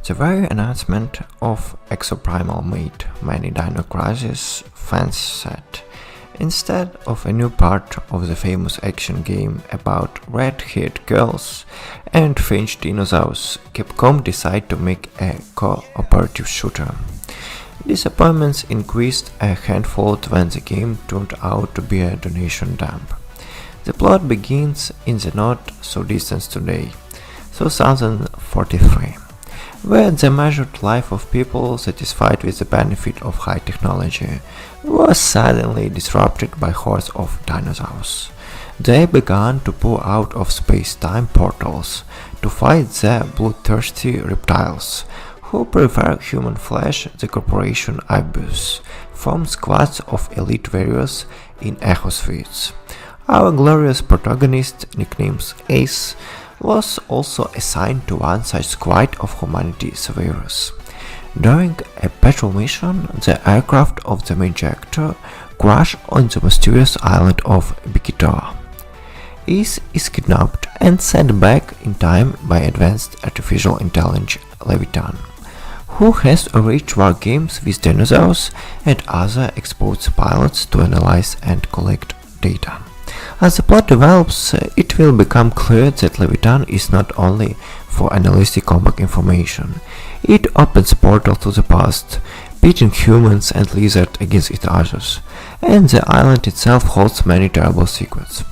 The very announcement of Exoprimal made many Dino Crisis fans sad. Instead of a new part of the famous action game about red-haired girls and French dinosaurs, Capcom decided to make a cooperative shooter. Disappointments increased a handfold when the game turned out to be a donation dump. The plot begins in the not-so-distant today, 2043, where the measured life of people satisfied with the benefit of high technology was suddenly disrupted by hordes of dinosaurs. They began to pour out of space-time portals to fight the bloodthirsty reptiles, who prefer human flesh. The corporation Ibis formed squads of elite warriors in exosuits. Our glorious protagonist, nicknamed Ace, was also assigned to one such squad of humanity surveyors. During a patrol mission, the aircraft of the main character crashed on the mysterious island of Bikitoa. Ace is kidnapped and sent back in time by advanced artificial intelligence Leviathan, who has arranged war games with dinosaurs and other exposed pilots to analyze and collect data. As the plot develops, it will become clear that Leviathan is not only for analyzing complex information. It opens portals to the past, pitting humans and lizards against each other, and the island itself holds many terrible secrets.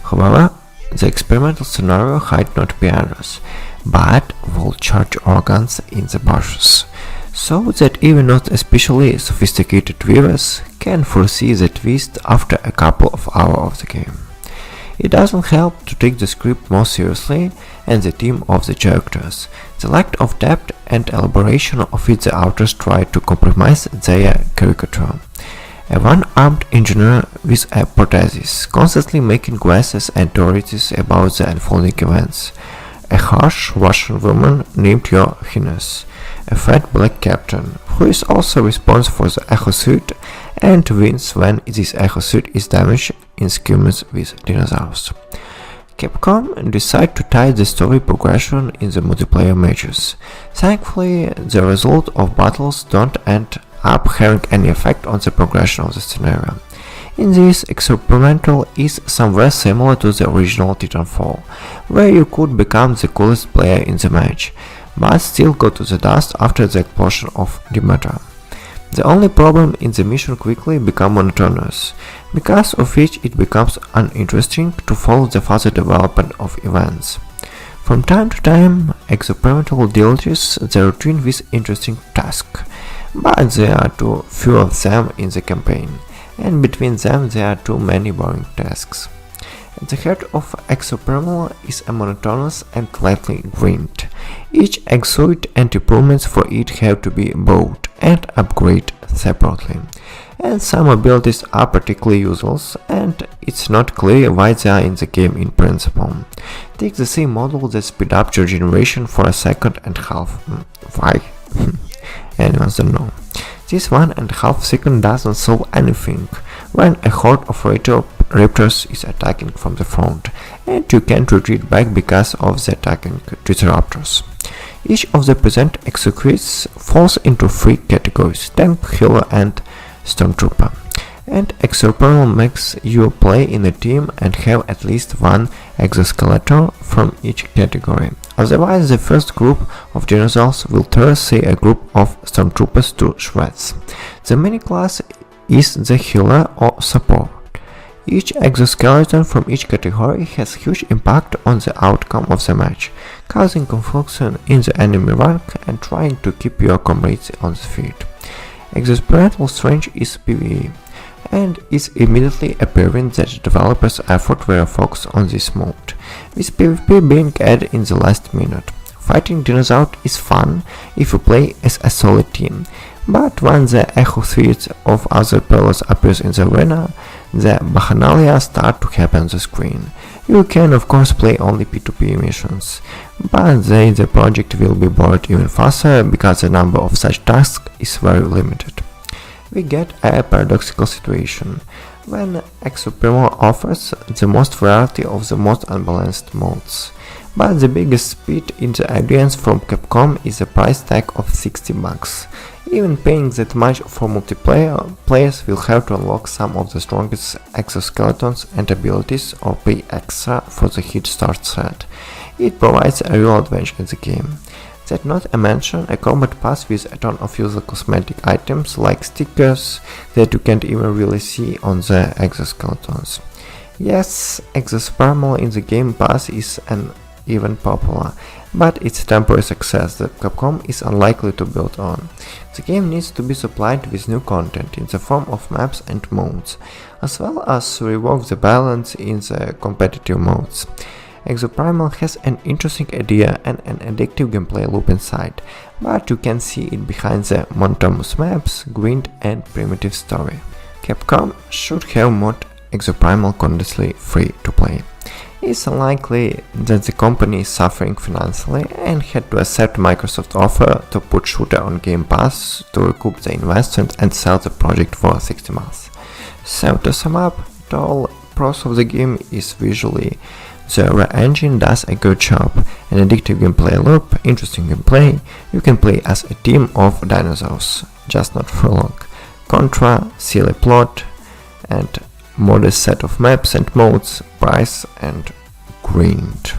However, the experimental scenario hides not piranhas, but vulture organs in the bushes, so that even not especially sophisticated viewers can foresee the twist after a couple of hours of the game. It doesn't help to take the script more seriously and the theme of the characters. The lack of depth and elaboration of it the authors try to compromise their caricature. A one-armed engineer with a prosthesis, constantly making guesses and theories about the unfolding events. A harsh Russian woman named Your Highness. A fat black captain, who is also responsible for the exosuit and wins when this exosuit is damaged in skirmishes with dinosaurs. Capcom decided to tie the story progression in the multiplayer matches. Thankfully, the result of battles don't end up having any effect on the progression of the scenario. In this, Exoprimal is somewhere similar to the original Titanfall, where you could become the coolest player in the match, but still go to the dust after the explosion of Demeter. The only problem is the mission quickly become monotonous, because of which it becomes uninteresting to follow the further development of events. From time to time, Exoprimal deletes the routine with interesting tasks, but there are too few of them in the campaign, and between them there are too many boring tasks. At the heart of Exoprimal is a monotonous and lightly grind. Each exosuit and improvements for it have to be bought and upgraded separately, and some abilities are particularly useless, and it's not clear why they are in the game in principle. Take the same model that speed up your generation for a second and a half. Why? Anyone don't know. This 1.5 second doesn't solve anything when a horde of raptors is attacking from the front, and you can't retreat back because of the attacking Triceratops. Each of the present exosuits falls into three categories: tank, healer, and stormtrooper. And Exoprimal makes you play in a team and have at least one exoskeleton from each category. Otherwise, the first group of dinosaurs will tear, say, a group of stormtroopers to shreds. The main class is the healer or support. Each exoskeleton from each category has huge impact on the outcome of the match, causing confusion in the enemy rank and trying to keep your comrades on the field. Exoprimal strength is PvE, and it's immediately apparent that the developers' effort were focused on this mode, with PvP being added in the last minute. Fighting dinosaurs is fun if you play as a solid team, but when the exosuits of other players appears in the arena, the bacchanalia start to happen on the screen. You can of course play only P2P missions, but then the project will be bored even faster because the number of such tasks is very limited. We get a paradoxical situation, when Exoprimal offers the most variety of the most unbalanced modes, But the biggest bit in the audience from Capcom is a price tag of $60. Even paying that much for multiplayer, players will have to unlock some of the strongest exoskeletons and abilities or pay extra for the Hit Start set. It provides a real adventure in the game. That not to mention a combat pass with a ton of useful cosmetic items like stickers that you can't even really see on the exoskeletons. Yes, Exoprimal in the Game Pass is an even popular, but it's a temporary success that Capcom is unlikely to build on. The game needs to be supplied with new content in the form of maps and modes, as well as rework the balance in the competitive modes. Exoprimal has an interesting idea and an addictive gameplay loop inside, but you can see it behind the monotonous maps, grind and primitive story. Capcom should have made Exoprimal constantly free to play. It's unlikely that the company is suffering financially and had to accept Microsoft's offer to put shooter on Game Pass to recoup the investment and sell the project for $60. So to sum up, the whole pros of the game is visually the engine does a good job, an addictive gameplay loop, interesting gameplay, you can play as a team of dinosaurs, just not for long. Contra, silly plot, and modest set of maps and modes, price and grind.